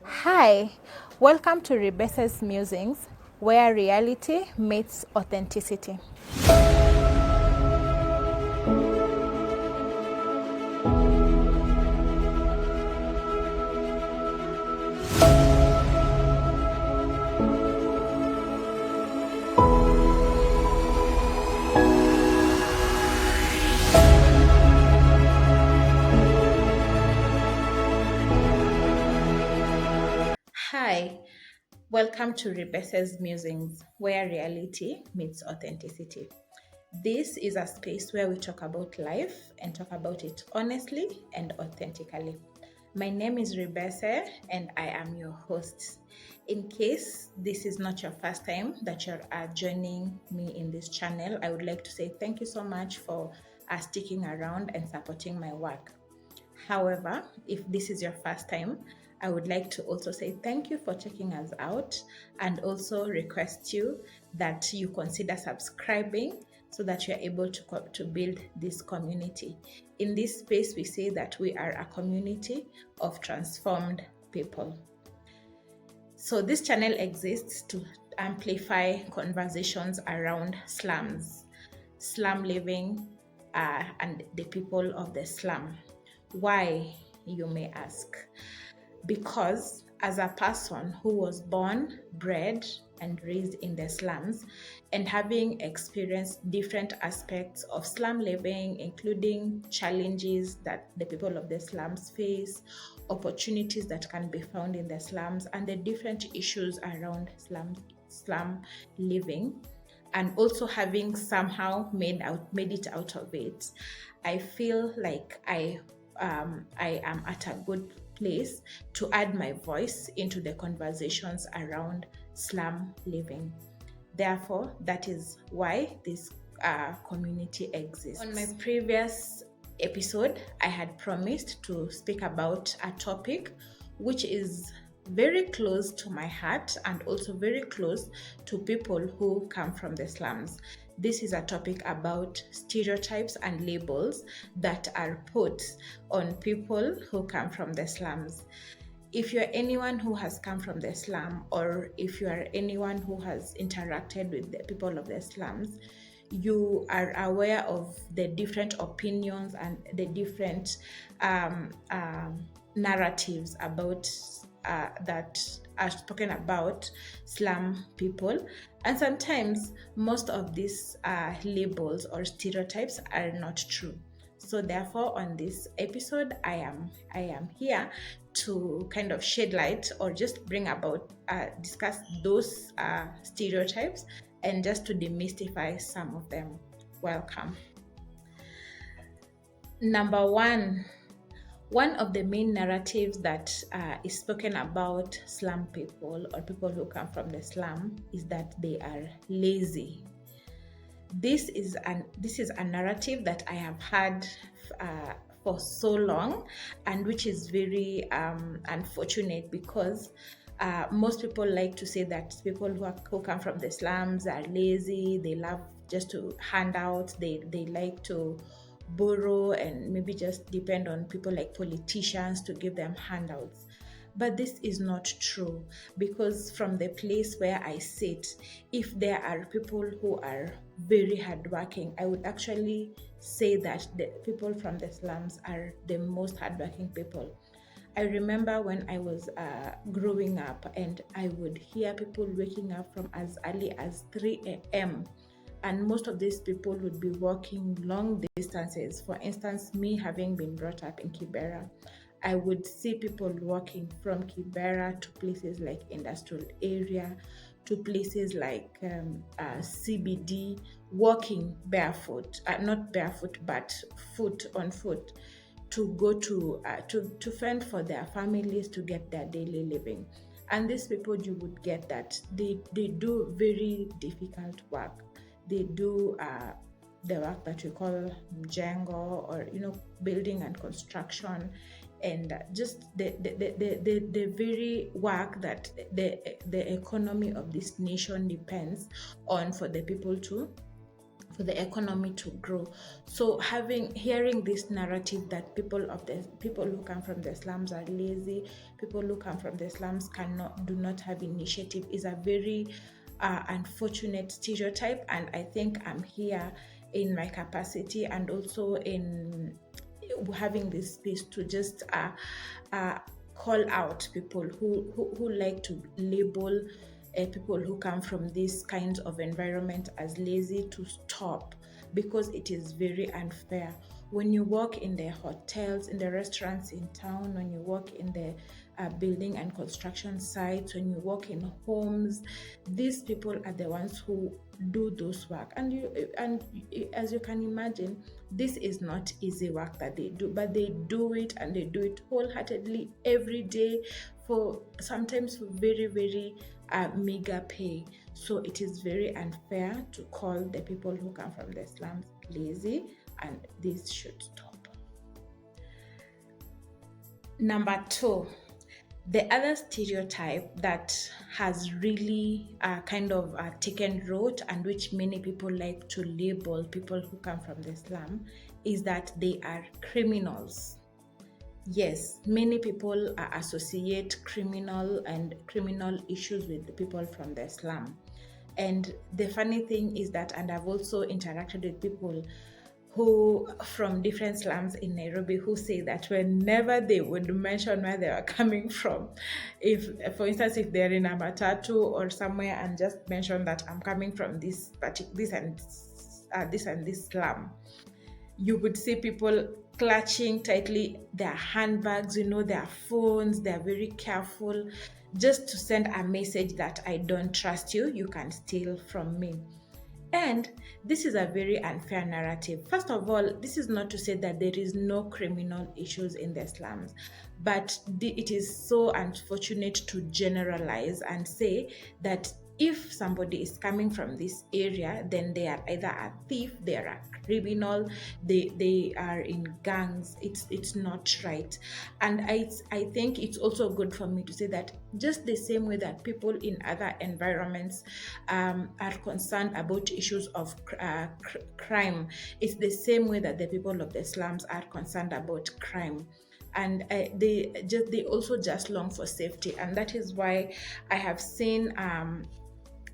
Hi, welcome to RIBESE'S Musings, where reality meets authenticity. Hi, welcome to RIBESE'S Musings, where reality meets authenticity. This is a space where we talk about life and talk about it honestly and authentically. My name is RIBESE and I am your host. In case this is not your first time that you're joining me in this channel, I would like to say thank you so much for sticking around and supporting my work. However, if this is your first time, I would like to also say thank you for checking us out and also request you that you consider subscribing so that you're able to build this community. In this space, we say that we are a community of transformed people. So this channel exists to amplify conversations around slums, slum living, and the people of the slum. Why, you may ask? Because as a person who was born, bred, and raised in the slums, and having experienced different aspects of slum living, including challenges that the people of the slums face, opportunities that can be found in the slums, and the different issues around slum living, and also having somehow made it out of it, I feel like I am at a good place to add my voice into the conversations around slum living. Therefore, that is why this community exists. On my previous episode, I had promised to speak about a topic which is very close to my heart and also very close to people who come from the slums. This is a topic about stereotypes and labels that are put on people who come from the slums. If you're anyone who has come from the slum, or if you are anyone who has interacted with the people of the slums, you are aware of the different opinions and the different narratives about that are spoken about slum people, and sometimes most of these labels or stereotypes are not true. So therefore, on this episode, I am here to kind of shed light or just bring about discuss those stereotypes and just to demystify some of them. Welcome. Number one of the main narratives that is spoken about slum people or people who come from the slum is that they are lazy. This is a narrative that I have had for so long, and which is very unfortunate, because most people like to say that people who come from the slums are lazy. They love just to hand out. They like to borrow and maybe just depend on people like politicians to give them handouts. But this is not true, because from the place where I sit, if there are people who are very hardworking, I would actually say that the people from the slums are the most hardworking people. I remember when I was growing up, and I would hear people waking up from as early as 3 a.m. And most of these people would be walking long distances. For instance, me having been brought up in Kibera, I would see people walking from Kibera to places like industrial area, to places like CBD, walking barefoot, not barefoot, but foot on foot, to go to fend for their families, to get their daily living. And these people, you would get that they do very difficult work. They do the work that we call mjengo, or building and construction, and just the very work that the economy of this nation depends on, for the people for the economy to grow. So hearing this narrative that people who come from the slums are lazy, people who come from the slums do not have initiative, is a very unfortunate stereotype. And I think I'm here in my capacity and also in having this space to just call out people who like to label people who come from these kinds of environment as lazy to stop, because it is very unfair. When you work in the hotels, in the restaurants in town, when you work in the building and construction sites, when you work in homes, these people are the ones who do those work. And as you can imagine, this is not easy work that they do, but they do it, and they do it wholeheartedly every day, for sometimes for very, very meager pay. So it is very unfair to call the people who come from the slums lazy, and this should stop. Number 2, the other stereotype that has really taken root, and which many people like to label people who come from the slum, is that they are criminals. Yes, many people associate criminal issues with the people from the slum. And the funny thing is that, and I've also interacted with people who from different slums in Nairobi who say that whenever they would mention where they are coming from, if, for instance, if they're in a matatu or somewhere and just mention that I'm coming from this and this slum, you would see people clutching tightly their handbags, their phones. They're very careful just to send a message that I don't trust you, you can steal from me. And this is a very unfair narrative. First of all, this is not to say that there is no criminal issues in the slums, but it is so unfortunate to generalize and say that if somebody is coming from this area, then they are either a thief, they are a criminal, they are in gangs. It's not right. And I think it's also good for me to say that just the same way that people in other environments are concerned about issues of crime, it's the same way that the people of the slums are concerned about crime. And they also just long for safety. And that is why I have seen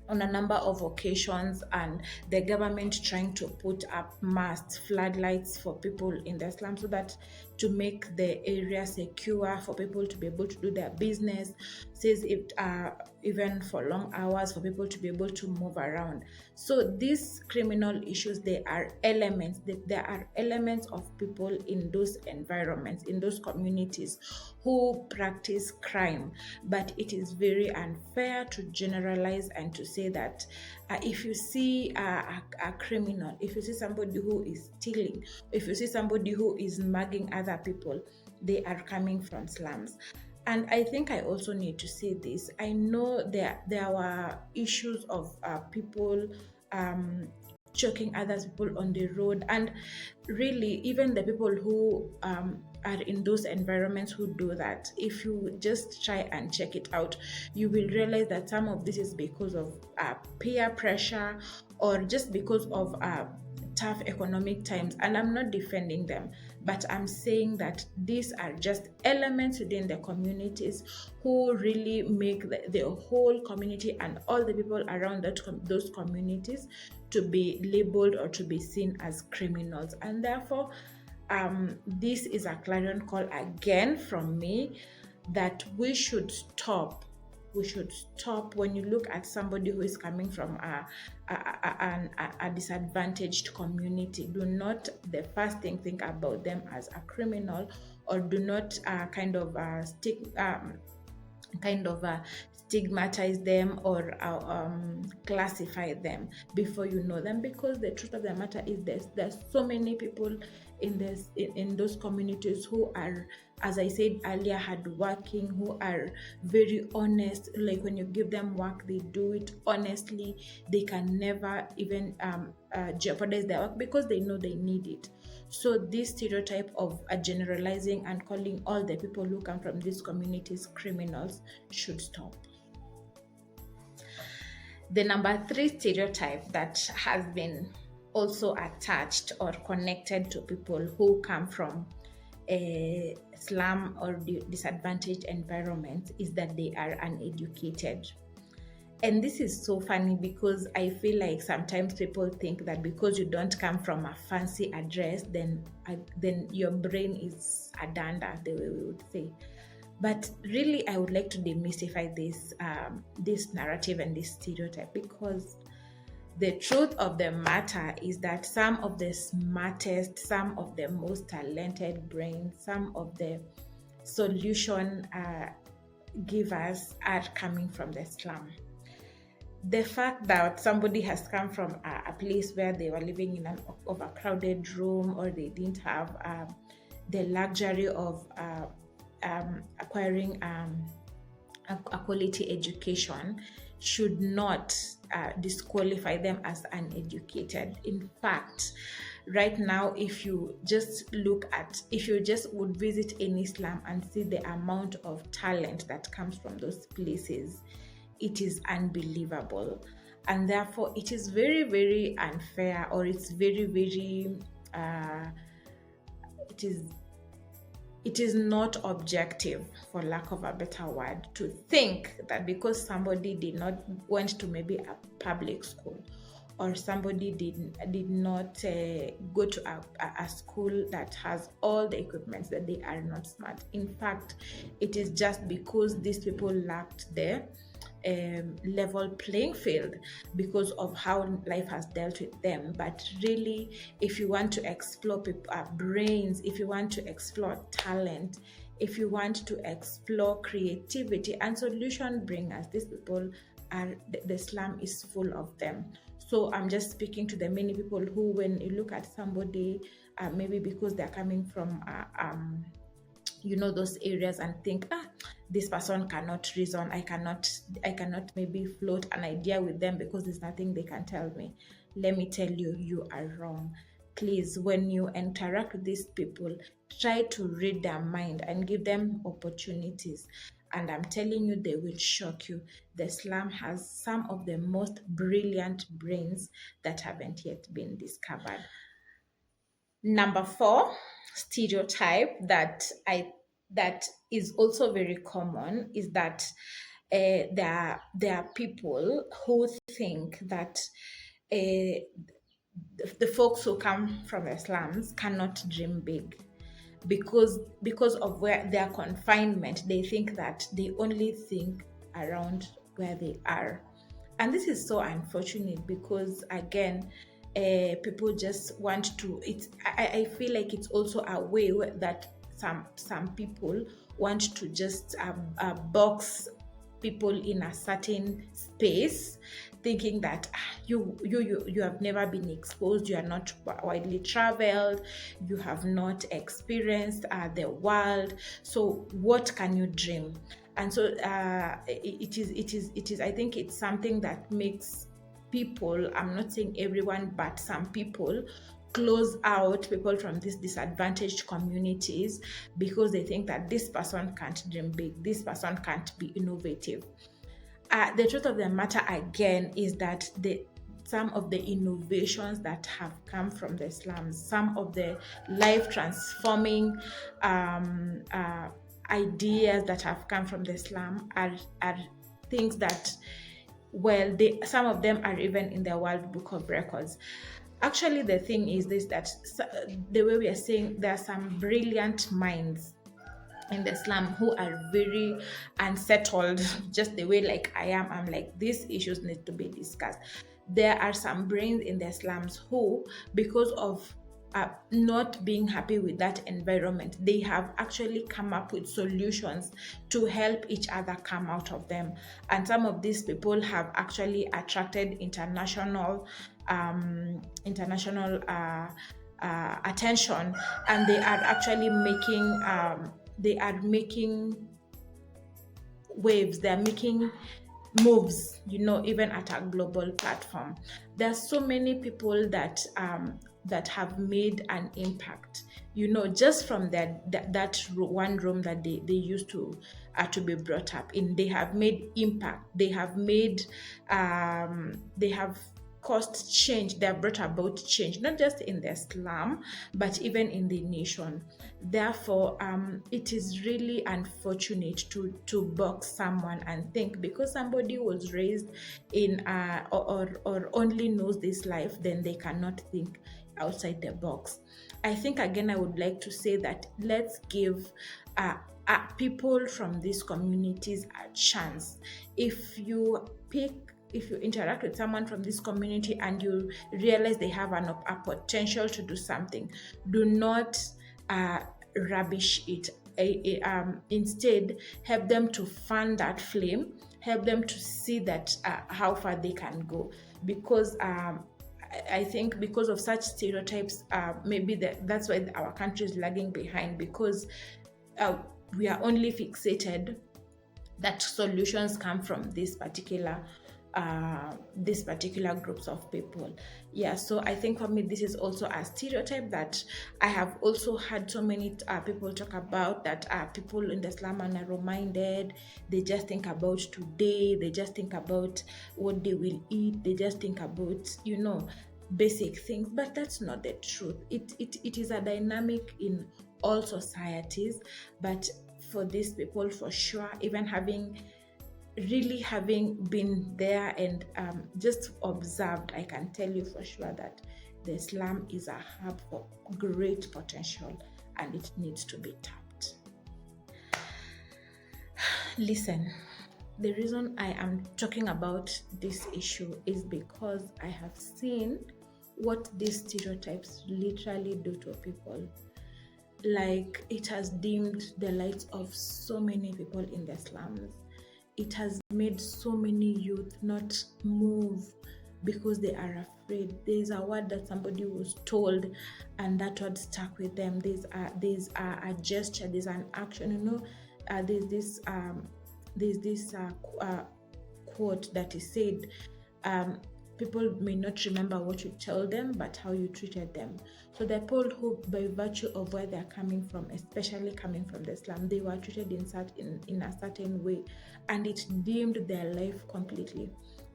on a number of occasions, and the government trying to put up masked floodlights for people in the slum, so that to make the area secure for people to be able to do their business, says it even for long hours, for people to be able to move around. So these criminal issues, there are elements of people in those environments, in those communities, who practice crime. But it is very unfair to generalize and to say that if you see a criminal, if you see somebody who is stealing, if you see somebody who is mugging other people, they are coming from slums. And I think I also need to say this. I know there were issues of people choking other people on the road, and really even the people who are in those environments who do that, if you just try and check it out, you will realize that some of this is because of peer pressure, or just because of tough economic times. And I'm not defending them, but I'm saying that these are just elements within the communities who really make the whole community and all the people around those communities to be labeled or to be seen as criminals. And therefore, this is a clarion call again from me that we should stop. When you look at somebody who is coming from a disadvantaged community. Do not the first thing think about them as a criminal, or do not stigmatize them or classify them before you know them, because the truth of the matter is there's so many people in those communities who are, as I said earlier, hardworking, who are very honest. Like when you give them work, they do it honestly. They can never even jeopardize their work because they know they need it. So this stereotype of generalizing and calling all the people who come from these communities criminals should stop. The number 3 stereotype that has been also attached or connected to people who come from a slum or disadvantaged environment is that they are uneducated. And this is so funny because I feel like sometimes people think that because you don't come from a fancy address, then your brain is a danda, the way we would say. But really, I would like to demystify this narrative and this stereotype, because the truth of the matter is that some of the smartest, some of the most talented brains, some of the solution givers are coming from the slum. The fact that somebody has come from a place where they were living in an overcrowded room, or they didn't have the luxury of acquiring a quality education, should not disqualify them as uneducated. In fact, right now, if you just would visit any slum and see the amount of talent that comes from those places, it is unbelievable. And therefore, it is very, very unfair, or it's very, very it is not objective, for lack of a better word, to think that because somebody did not went to maybe a public school, or somebody did not go to a school that has all the equipment, that they are not smart. In fact, it is just because these people lacked the level playing field because of how life has dealt with them. But really, if you want to explore brains, if you want to explore talent, if you want to explore creativity and solution bringers, these people are, the slum is full of them. So I'm just speaking to the many people who, when you look at somebody, maybe because they're coming from those areas, and think, this person cannot reason, I cannot maybe float an idea with them because there's nothing they can tell me. Let me tell you, you are wrong. Please, when you interact with these people, try to read their mind and give them opportunities. And I'm telling you, they will shock you. The slum has some of the most brilliant brains that haven't yet been discovered. Number 4 stereotype that is also very common is that there are people who think that the folks who come from the slums cannot dream big because of where their confinement. They think that they only think around where they are, and this is so unfortunate because, again, people just want to. I feel like it's also a way that some people want to just box people in a certain space, thinking that you have never been exposed, you are not widely traveled, you have not experienced the world, so what can you dream? And so it is I think it's something that makes people, I'm not saying everyone, but some people close out people from these disadvantaged communities because they think that this person can't dream big, this person can't be innovative. The truth of the matter, again, is that some of the innovations that have come from the slums, some of the life transforming ideas that have come from the slum are things that, well, some of them are even in the World Book of Records. Actually, the thing is this, that the way we are saying, there are some brilliant minds in the slum who are very unsettled, just the way like I am. I'm like, these issues need to be discussed. There are some brains in the slums who, because of not being happy with that environment, they have actually come up with solutions to help each other come out of them. And some of these people have actually attracted international attention, and they are actually making waves, they're making moves, even at a global platform. There are so many people that have made an impact, just from that one room that they used to be brought up in. They have made impact. They have caused change. They have brought about change, not just in the slum, but even in the nation. Therefore, it is really unfortunate to box someone and think because somebody was raised in or only knows this life, then they cannot think outside the box. I think again, I would like to say that let's give people from these communities a chance. If you interact with someone from this community and you realize they have a potential to do something, do not rubbish it. Instead, help them to fan that flame, help them to see that how far they can go. Because I think because of such stereotypes, maybe that's why our country is lagging behind, because we are only fixated that solutions come from this particular groups of people. Yeah, so I think for me this is also a stereotype that I have also had so many people talk about, that people in the slum are narrow-minded. They just think about today, they just think about what they will eat, they just think about basic things, but that's not the truth. It is a dynamic in all societies, but for these people, for sure, even having been there and just observed, I can tell you for sure that the slum is a hub for great potential and it needs to be tapped. Listen, the reason I am talking about this issue is because I have seen what these stereotypes literally do to people. Like, it has dimmed the lights of so many people in the slums. It has made so many youth not move because they are afraid. There's a word that somebody was told and that word stuck with them. There's a gesture, there's an action, there's this quote that is said, people may not remember what you told them, but how you treated them. So the people who, by virtue of where they're coming from, especially coming from the slum, they were treated in a certain way, and it dimmed their life completely.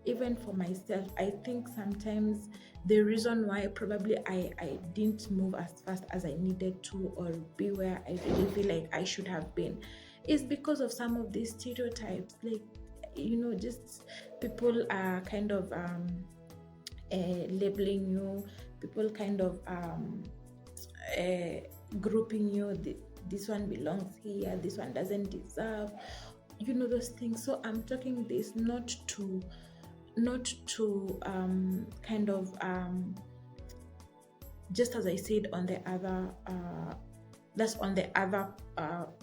Even for myself, I think sometimes the reason why probably I didn't move as fast as I needed to, or be where I really feel like I should have been, is because of some of these stereotypes. Like, just people are kind of labeling you, people kind of grouping you. This one belongs here, this one doesn't deserve, those things. So I'm talking this not to kind of just as I said on the other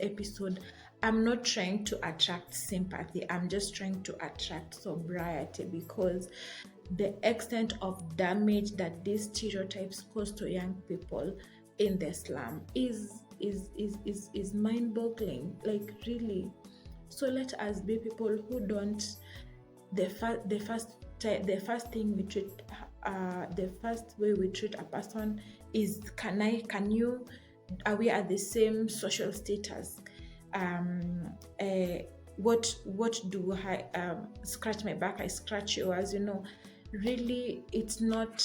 episode, I'm not trying to attract sympathy. I'm just trying to attract sobriety, because the extent of damage that these stereotypes cause to young people in the slum is mind-boggling. Like, really. So let us be people who don't. The first thing we treat, the first way we treat a person is, are we at the same social status? What do I scratch my back, I scratch yours? Really, it's not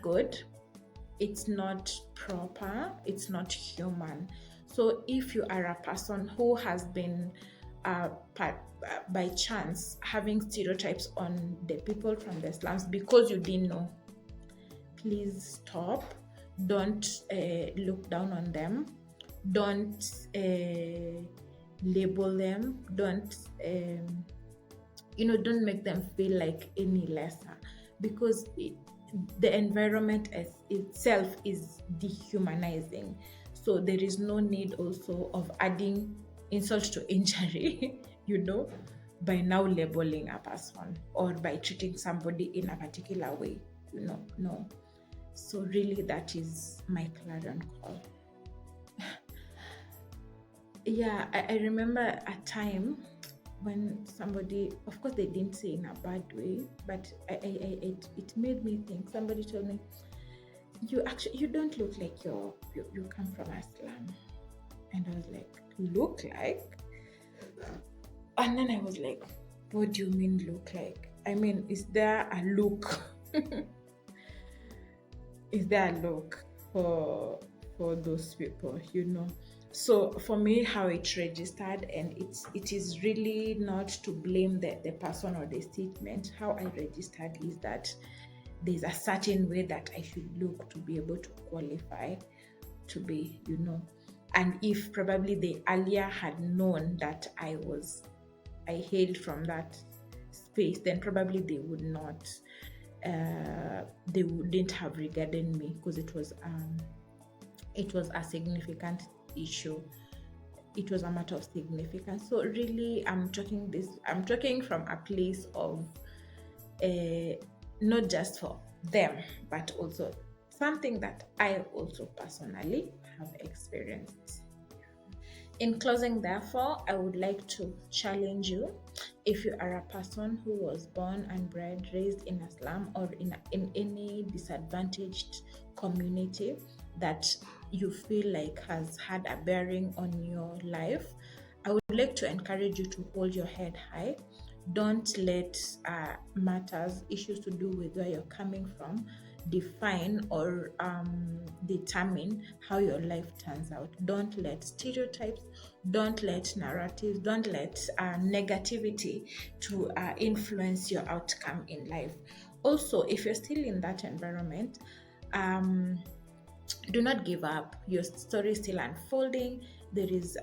good, it's not proper, it's not human. So if you are a person who has been by chance having stereotypes on the people from the slums because you didn't know, please stop. Don't look down on them. Don't label them. Don't don't make them feel like any lesser, because the environment itself is dehumanizing. So there is no need also of adding insult to injury, by now labeling a person or by treating somebody in a particular way. No. So really, that is my clarion call. Yeah, I remember a time when somebody, of course they didn't say in a bad way, but it made me think. Somebody told me, you don't look like you come from a slum. And I was like, look like? And then I was like, what do you mean look like? I mean, is there a look Is there a look for those people, you know? So for me, how it registered, and it is really not to blame the person or the statement. How I registered is that there's a certain way that I should look to be able to qualify to be, you know. And if probably they earlier had known that I hailed from that space, then probably they would not, they wouldn't have regarded me, because it was a significant issue. It was a matter of significance. So really, I'm talking from a place of not just for them, but also something that I also personally have experienced. In closing, therefore, I would like to challenge you. If you are a person who was born and bred, raised in a slum or in any disadvantaged community that you feel like has had a bearing on your life, I would like to encourage you to hold your head high. Don't let matters, issues to do with where you're coming from, define or determine how your life turns out. Don't let stereotypes, don't let narratives, don't let negativity to influence your outcome in life. Also, if you're still in that environment, do not give up. Your story is still unfolding. There is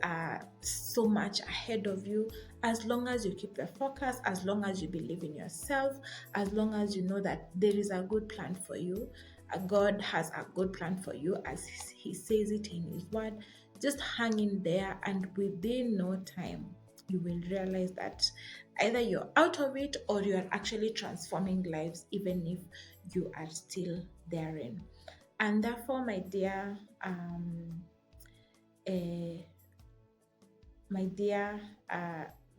so much ahead of you. As long as you keep the focus, as long as you believe in yourself, as long as you know that there is a good plan for you, God has a good plan for you as He says it in His word. Just hang in there, and within no time, you will realize that either you're out of it or you're actually transforming lives, even if you are still therein. And therefore, eh, my dear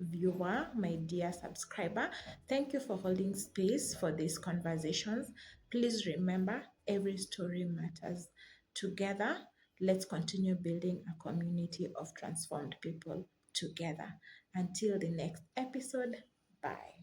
viewer, my dear subscriber, thank you for holding space for these conversations. Please remember, every story matters. Together, let's continue building a community of transformed people together. Until the next episode, bye.